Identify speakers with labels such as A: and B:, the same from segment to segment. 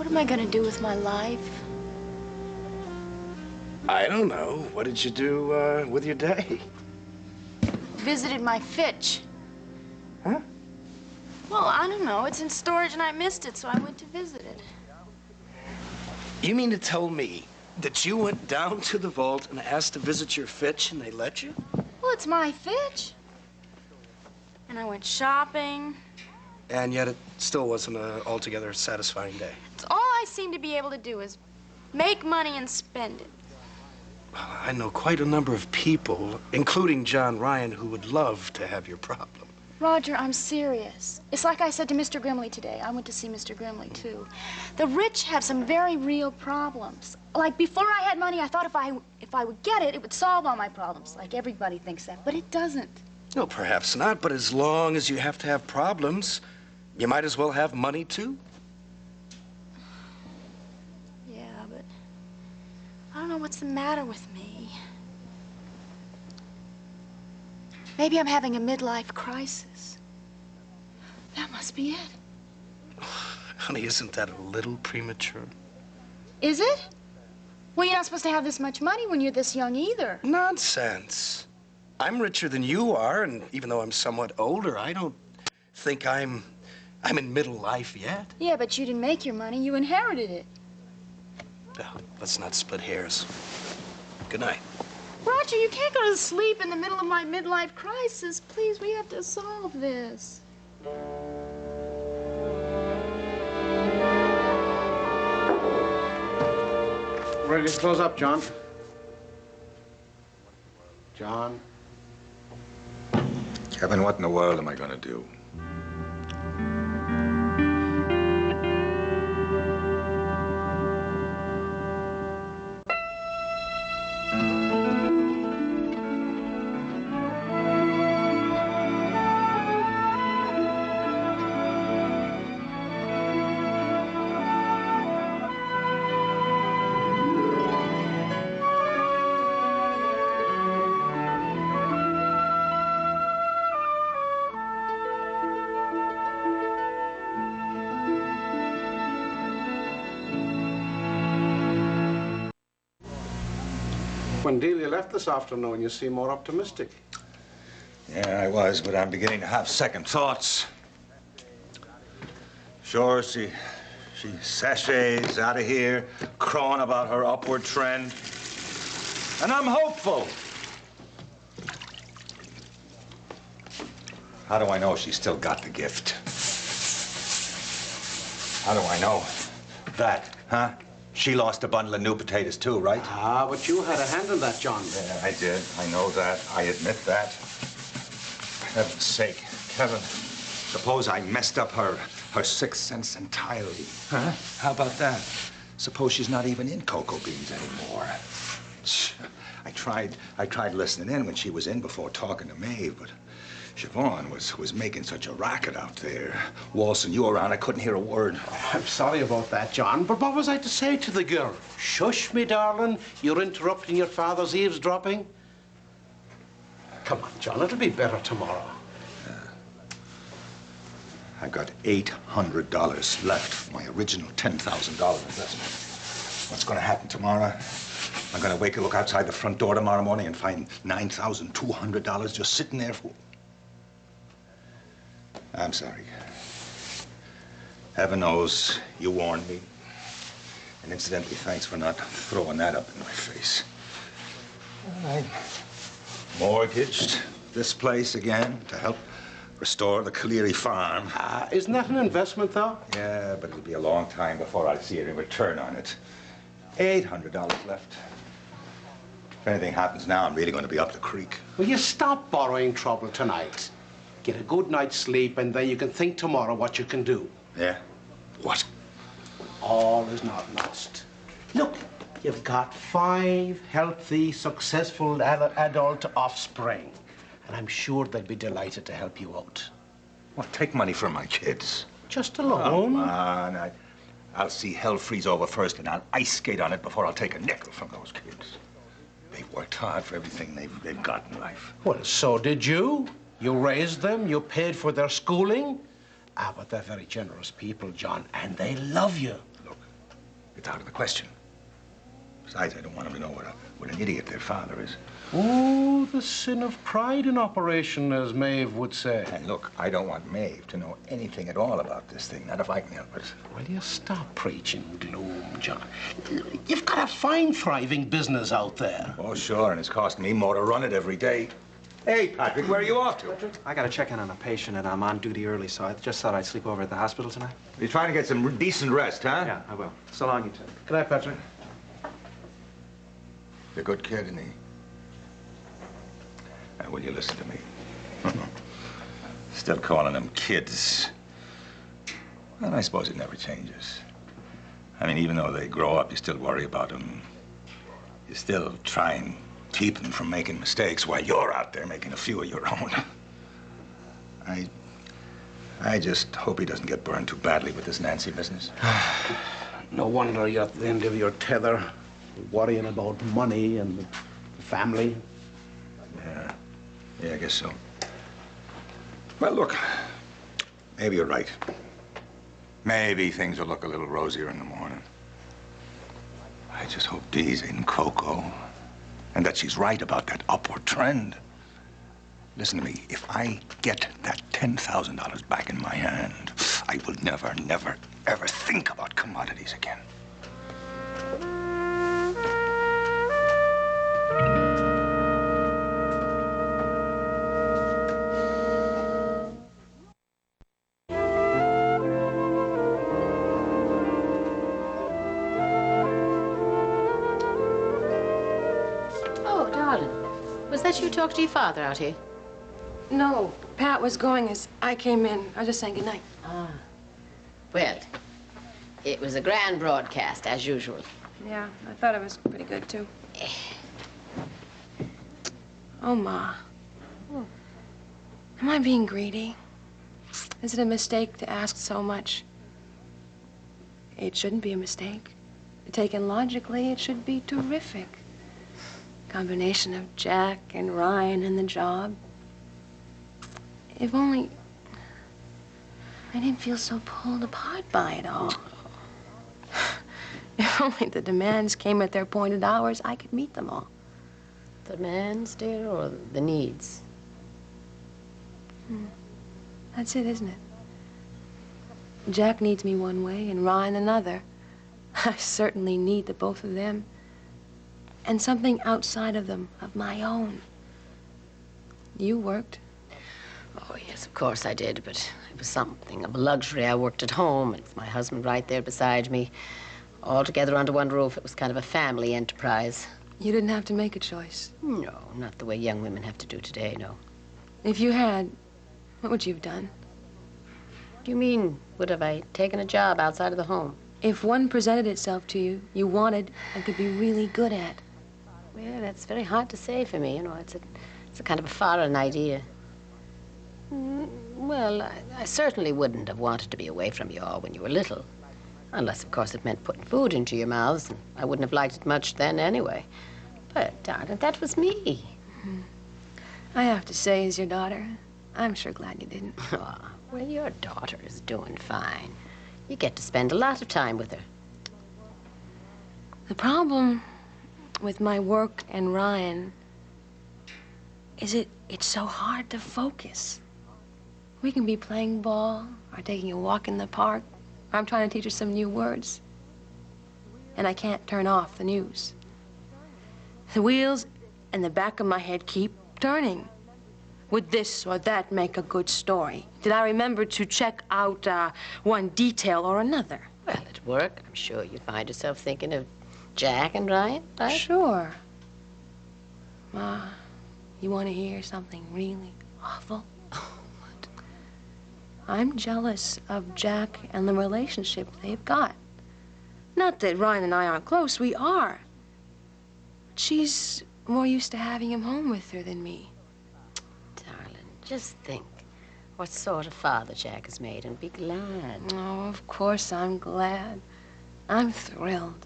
A: am I gonna do with my life?
B: I don't know. What did you do with your day?
A: Visited my Fitch.
B: Huh?
A: Well, I don't know. It's in storage and I missed it, so I went to visit it.
B: You mean to tell me that you went down to the vault and asked to visit your Fitch and they let you?
A: Well, it's my Fitch. And I went shopping.
B: And yet it still wasn't an altogether satisfying day.
A: It's all I seem to be able to do is make money and spend it.
B: I know quite a number of people, including John Ryan, who would love to have your problem.
A: Roger, I'm serious. It's like I said to Mr. Grimley today. I went to see Mr. Grimley, too. The rich have some very real problems. Like, before I had money, I thought if I would get it, it would solve all my problems. Like, everybody thinks that, but it doesn't.
B: No, perhaps not, but as long as you have to have problems, you might as well have money, too.
A: Yeah, but I don't know what's the matter with me. Maybe I'm having a midlife crisis. That must be it.
B: Honey, isn't that a little premature?
A: Is it? Well, you're not supposed to have this much money when you're this young either.
B: Nonsense. I'm richer than you are, and even though I'm somewhat older, I don't think I'm in middle life yet.
A: Yeah, but you didn't make your money. You inherited it.
B: Well, let's not split hairs. Good night.
A: Roger, you can't go to sleep in the middle of my midlife crisis. Please, we have to solve this.
C: Ready to close up, John? John?
D: Kevin, what in the world am I gonna do?
C: When Delia left this afternoon, you seem more optimistic.
D: Yeah, I was, but I'm beginning to have second thoughts. Sure, she sachets out of here, crowing about her upward trend. And I'm hopeful. How do I know she's still got the gift? How do I know that, huh? She lost a bundle of new potatoes too, right?
C: Ah, but you had a hand in that, John.
D: Yeah, I did. I know that. I admit that. For heaven's sake, Kevin, suppose I messed up her sixth sense entirely. Huh? How about that? Suppose she's not even in cocoa beans anymore. I tried listening in when she was in before talking to Maeve, but Siobhan was making such a racket out there. Waltzing you around, I couldn't hear a word.
C: Oh, I'm sorry about that, John, but what was I to say to the girl? Shush me, darling. You're interrupting your father's eavesdropping. Come on, John, it'll be better tomorrow.
D: I've got $800 left from my original $10,000 investment. What's going to happen tomorrow? I'm going to look outside the front door tomorrow morning and find $9,200 just sitting there for... I'm sorry. Heaven knows you warned me. And incidentally, thanks for not throwing that up in my face. I mortgaged this place again to help restore the Cleary farm.
C: Isn't that an investment, though?
D: Yeah, but it'll be a long time before I see any return on it. $800 left. If anything happens now, I'm really going to be up the creek.
C: Will you stop borrowing trouble tonight? Get a good night's sleep, and then you can think tomorrow what you can do.
D: Yeah? What?
C: All is not lost. Look, you've got 5 healthy, successful adult offspring. And I'm sure they'd be delighted to help you out.
D: What, take money from my kids?
C: Just a loan.
D: Come on, I'll see hell freeze over first, and I'll ice skate on it before I'll take a nickel from those kids. They've worked hard for everything they've got in life.
C: Well, so did you. You raised them, you paid for their schooling. But they're very generous people, John, and they love you.
D: Look, It's out of the question. Besides, I don't want them to know what an idiot their father is.
C: Oh, the sin of pride in operation, as Maeve would say.
D: And look, I don't want Maeve to know anything at all about this thing, not if I can help it.
C: Will you stop preaching gloom, John? You've got a fine, thriving business out there.
D: Oh, sure, and it's costing me more to run it every day. Hey, Patrick, where are you off to?
E: I got to check in on a patient, and I'm on duty early, so I just thought I'd sleep over at the hospital tonight.
D: You're trying to get some decent rest, huh?
E: Yeah, I will. So long, you two.
C: Good night, Patrick.
D: You're a good kid, isn't he? Now, will you listen to me? Still calling them kids. Well, I suppose it never changes. I mean, even though they grow up, you still worry about them. You still try and keep them from making mistakes while you're out there making a few of your own. I just hope he doesn't get burned too badly with this Nancy business.
C: No wonder you're at the end of your tether, worrying about money and the family.
D: Yeah, I guess so. Well, look, maybe you're right. Maybe things will look a little rosier in the morning. I just hope Dee's in Coco, and that she's right about that upward trend. Listen to me, if I get that $10,000 back in my hand, I will never, never, ever think about commodities again.
F: Oh, darling, was that you talking to your father out here?
G: No, Pat was going as I came in. I was just saying goodnight.
F: Ah. Well, it was a grand broadcast, as usual.
G: Yeah, I thought it was pretty good, too. Oh, Ma. Am I being greedy? Is it a mistake to ask so much? It shouldn't be a mistake. Taken logically, it should be terrific. Combination of Jack and Ryan and the job. If only I didn't feel so pulled apart by it all. If only the demands came at their appointed hours, I could meet them all.
F: The demands, dear, or the needs?
G: That's it, isn't it? Jack needs me one way and Ryan another. I certainly need the both of them. And something outside of them, of my own. You worked.
F: Oh, yes, of course I did, but it was something of a luxury. I worked at home, and with my husband right there beside me. All together under one roof, it was kind of a family enterprise.
G: You didn't have to make a choice.
F: No, not the way young women have to do today, no.
G: If you had, what would you have done?
F: Do you mean, would have I taken a job outside of the home?
G: If one presented itself to you, you wanted and could be really good at.
F: Well, that's very hard to say for me, you know. It's a kind of a foreign idea. Well, I certainly wouldn't have wanted to be away from you all when you were little. Unless, of course, it meant putting food into your mouths, and I wouldn't have liked it much then anyway. But, darling, that was me.
G: I have to say, as your daughter, I'm sure glad you didn't.
F: Oh, well, your daughter is doing fine. You get to spend a lot of time with her.
G: The problem with my work and Ryan is it's so hard to focus. We can be playing ball or taking a walk in the park, or I'm trying to teach her some new words. And I can't turn off the news. The wheels in the back of my head keep turning. Would this or that make a good story? Did I remember to check out one detail or another?
F: Well, at work, I'm sure you find yourself thinking of Jack and Ryan, right?
G: Sure. Ma, you want to hear something really awful?
F: What?
G: I'm jealous of Jack and the relationship they've got. Not that Ryan and I aren't close, we are. But she's more used to having him home with her than me.
F: Darling, just think what sort of father Jack has made and be glad.
G: Oh, of course I'm glad. I'm thrilled.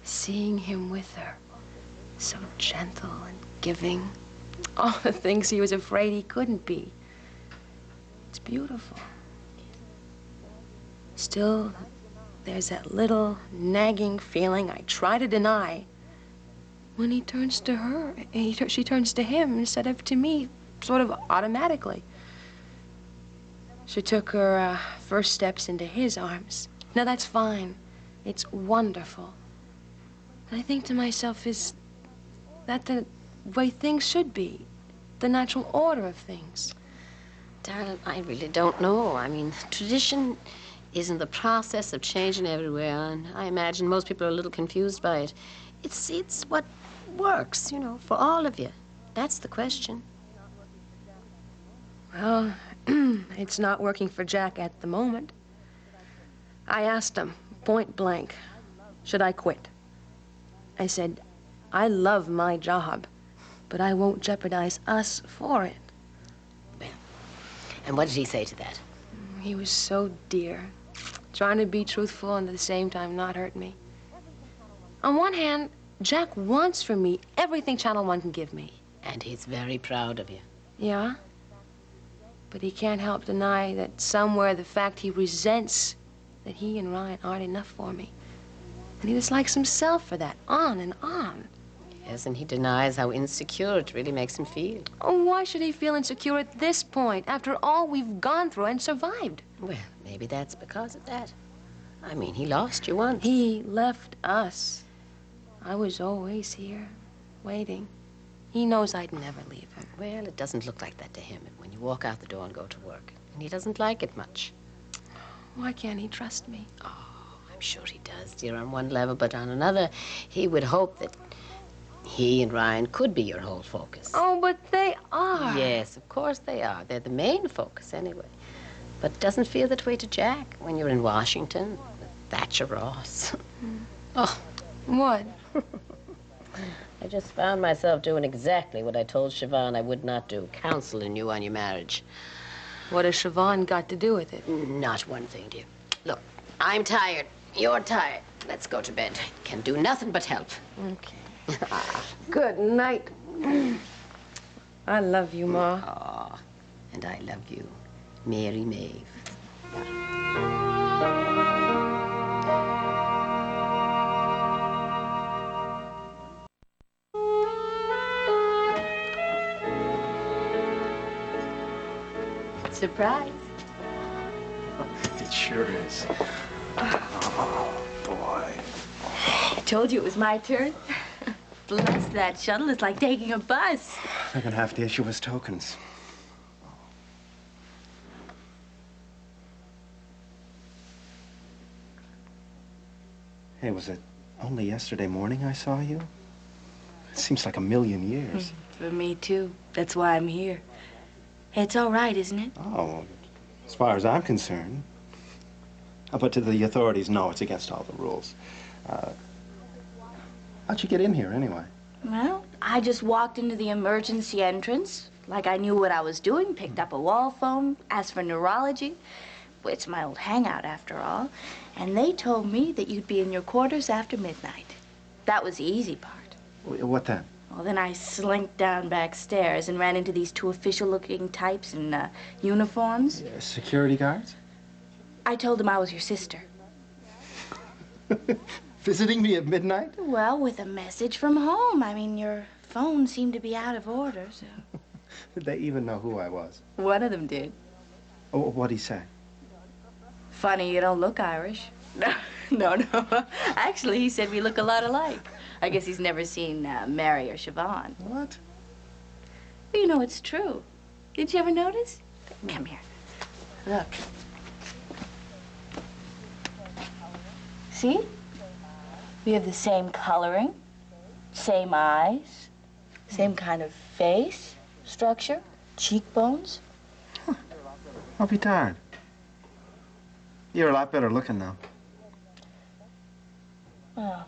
G: Seeing him with her. So gentle and giving. All the things he was afraid he couldn't be. It's beautiful. Still, there's that little nagging feeling I try to deny when he turns to her. She turns to him instead of to me, sort of automatically. She took her first steps into his arms. Now, that's fine. It's wonderful. And I think to myself, is that the way things should be? The natural order of things?
F: Darling, I really don't know. I mean, tradition is in the process of changing everywhere, and I imagine most people are a little confused by it. It's what works, you know, for all of you. That's the question.
G: Well, it's not working for Jack at the moment. I asked him, point blank, should I quit? I said, I love my job, but I won't jeopardize us for it.
F: Well, and what did he say to that?
G: He was so dear, trying to be truthful and at the same time not hurt me. On one hand, Jack wants from me everything Channel 1 can give me.
F: And he's very proud of you.
G: Yeah? But he can't help deny that somewhere the fact he resents that he and Ryan aren't enough for me. And he dislikes himself for that, on and on.
F: Yes, and he denies how insecure it really makes him feel.
G: Oh, why should he feel insecure at this point, after all we've gone through and survived?
F: Well, maybe that's because of that. I mean, he lost you once.
G: He left us. I was always here, waiting. He knows I'd never leave him.
F: Well, it doesn't look like that to him when you walk out the door and go to work. And he doesn't like it much.
G: Why can't he trust me?
F: Oh, I'm sure he does, dear, on one level, but on another, he would hope that he and Ryan could be your whole focus.
G: Oh, but they are.
F: Yes, of course they are. They're the main focus anyway. But it doesn't feel that way to Jack when you're in Washington with Thatcher Ross. Oh.
G: What?
F: I just found myself doing exactly what I told Siobhan I would not do, counseling you on your marriage.
G: What has Siobhan got to do with it?
F: Not one thing, dear. Look, I'm tired. You're tired. Let's go to bed. Can do nothing but help.
G: Okay. Good night. I love you, Ma.
F: Oh, and I love you, Mary Maeve. Surprise.
E: It sure is. Oh, boy.
H: I told you it was my turn. Bless that shuttle. It's like taking a bus.
E: They're gonna have to issue us tokens. Hey, was it only yesterday morning I saw you? It seems like a million years.
H: For me, too. That's why I'm here. It's all right, isn't it?
E: Oh, as far as I'm concerned. But to the authorities, no, it's against all the rules. How'd you get in here, anyway?
H: Well, I just walked into the emergency entrance like I knew what I was doing, picked up a wall phone, asked for neurology. It's my old hangout, after all. And they told me that you'd be in your quarters after midnight. That was the easy part.
E: What then?
H: Well, then I slinked down backstairs and ran into these two official-looking types in uniforms.
E: Security guards?
H: I told them I was your sister.
E: Visiting me at midnight?
H: Well, with a message from home. I mean, your phone seemed to be out of order, so...
E: Did they even know who I was?
H: One of them did.
E: Oh, what'd he say?
H: Funny you don't look Irish. No. Actually, he said we look a lot alike. I guess he's never seen Mary or Siobhan.
E: What?
H: Well, you know, it's true. Did you ever notice? Come here. Look. See? We have the same coloring, same eyes, same kind of face, structure, cheekbones.
E: Huh. I'll be darned. You're a lot better looking now.
H: Well,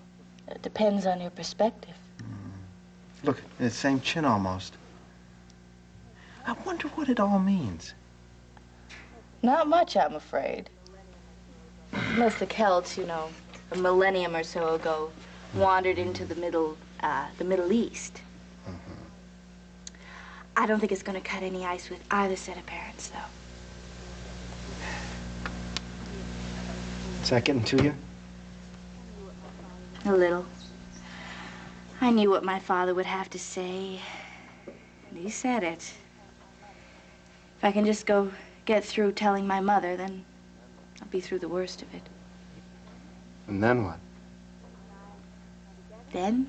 H: it depends on your perspective.
E: Look, the same chin almost. I wonder what it all means.
H: Not much, I'm afraid. Unless the Celts, you know, a millennium or so ago, wandered into the Middle East. I don't think it's going to cut any ice with either set of parents, though.
E: Is that getting to you?
H: A little. I knew what my father would have to say. And he said it. If I can just get through telling my mother, then I'll be through the worst of it.
E: And then what?
H: Then,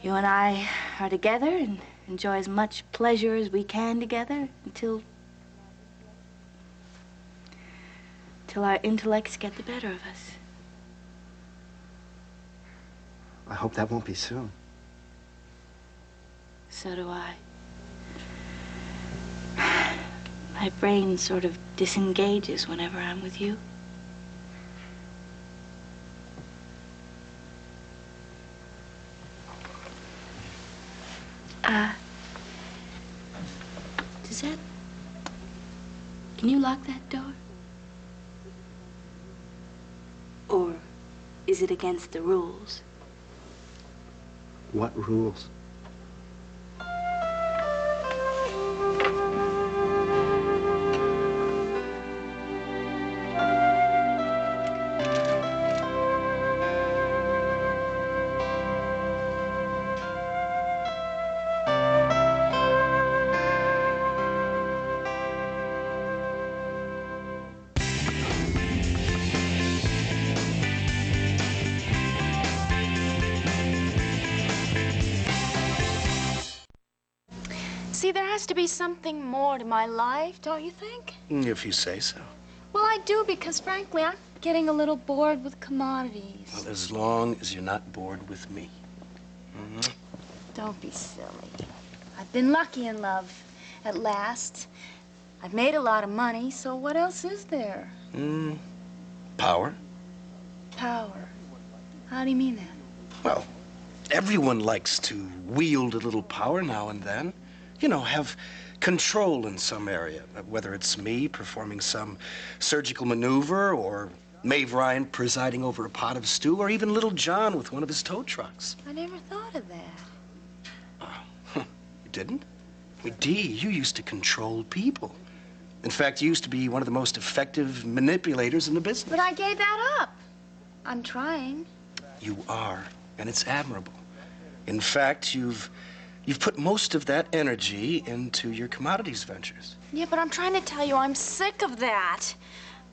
H: you and I are together and enjoy as much pleasure as we can together until our intellects get the better of us.
E: I hope that won't be soon.
H: So do I. My brain sort of disengages whenever I'm with you. Can you lock that door? Or is it against the rules?
E: What rules?
A: See, there has to be something more to my life, don't you think?
B: If you say so.
A: Well, I do, because frankly, I'm getting a little bored with commodities.
B: Well, as long as you're not bored with me.
A: Don't be silly. I've been lucky in love at last. I've made a lot of money, so what else is there?
B: Power.
A: Power. How do you mean that?
B: Well, everyone likes to wield a little power now and then. You know, have control in some area, whether it's me performing some surgical maneuver, or Maeve Ryan presiding over a pot of stew, or even little John with one of his tow trucks.
A: I never thought of that.
B: You didn't? I mean, Dee, you used to control people. In fact, you used to be one of the most effective manipulators in the business.
A: But I gave that up. I'm trying.
B: You are, and it's admirable. In fact, you've put most of that energy into your commodities ventures.
A: Yeah, but I'm trying to tell you, I'm sick of that.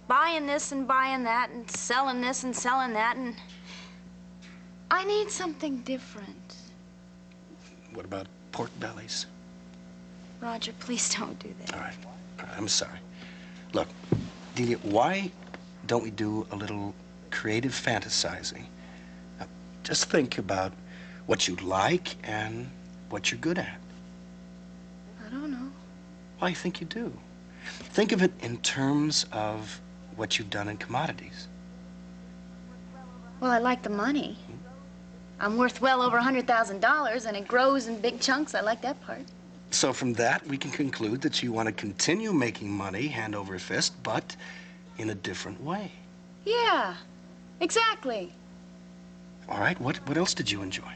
A: Buying this and buying that and selling this and selling that, and I need something different.
B: What about pork bellies?
A: Roger, please don't do that.
B: All right, I'm sorry. Look, Delia, why don't we do a little creative fantasizing? Now, just think about what you like and what you're good at.
A: I don't know.
B: Well, I think you do. Think of it in terms of what you've done in commodities.
A: Well, I like the money. I'm worth well over $100,000, and it grows in big chunks. I like that part.
B: So from that, we can conclude that you want to continue making money hand over fist, but in a different way.
A: Yeah, exactly.
B: All right, what else did you enjoy?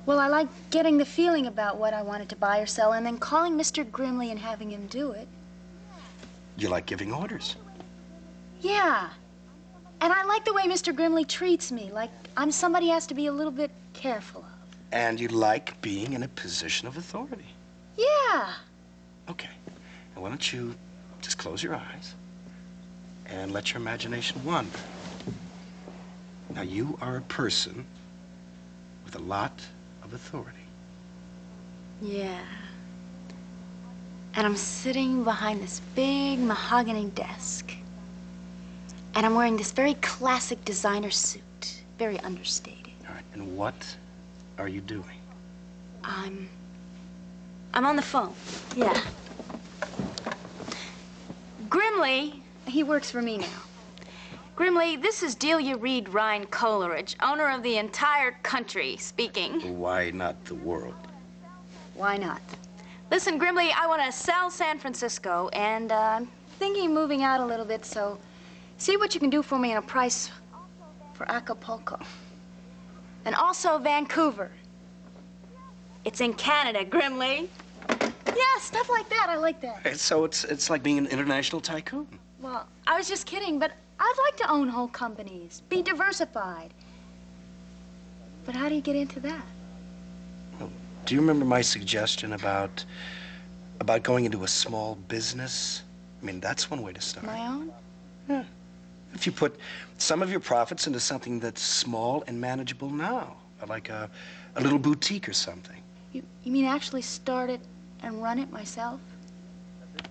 A: Well, I like getting the feeling about what I wanted to buy or sell and then calling Mr. Grimley and having him do it.
B: You like giving orders?
A: Yeah. And I like the way Mr. Grimley treats me, like I'm somebody he has to be a little bit careful of.
B: And you like being in a position of authority?
A: Yeah.
B: Okay. Now, why don't you just close your eyes and let your imagination wander. Now, you are a person with a lot of authority.
A: Yeah. And I'm sitting behind this big mahogany desk. And I'm wearing this very classic designer suit, very understated.
B: All right, and what are you doing?
A: I'm on the phone. Yeah. Grimley, he works for me now. Grimley, this is Delia Reed Ryan Coleridge, owner of the entire country, speaking.
B: Why not the world?
A: Why not? Listen, Grimley, I want to sell San Francisco, and I'm thinking of moving out a little bit, so see what you can do for me in a price for Acapulco. And also Vancouver. It's in Canada, Grimley. Yeah, stuff like that. I like that.
B: So it's like being an international tycoon.
A: Well, I was just kidding, but I I'd like to own whole companies, be diversified. But how do you get into that?
B: Well, do you remember my suggestion about going into a small business? I mean, that's one way to start.
A: My own?
B: Yeah. If you put some of your profits into something that's small and manageable now, like a little boutique or something.
A: You mean actually start it and run it myself?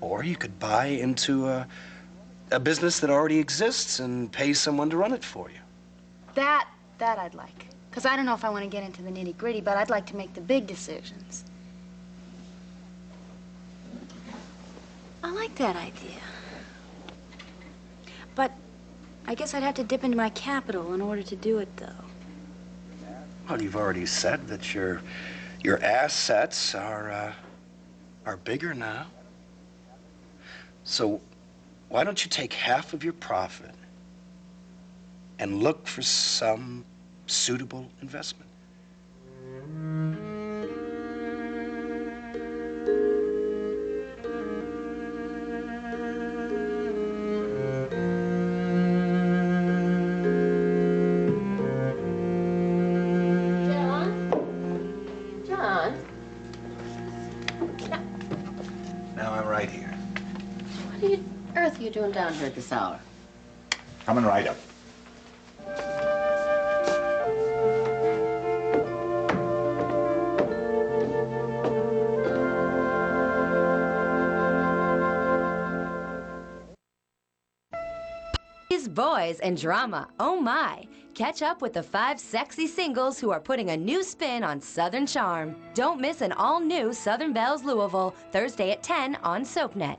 B: Or you could buy into a business that already exists and pay someone to run it for you.
A: That I'd like. Because I don't know if I want to get into the nitty-gritty, but I'd like to make the big decisions.
G: I like that idea. But I guess I'd have to dip into my capital in order to do it, though.
B: Well, you've already said that your assets are bigger now. So why don't you take half of your profit and look for some suitable investment?
F: What are you doing down here at this hour?
D: Coming right up.
I: Boys and drama, oh my. Catch up with the 5 sexy singles who are putting a new spin on Southern charm. Don't miss an all-new Southern Bells Louisville, Thursday at 10 on SoapNet.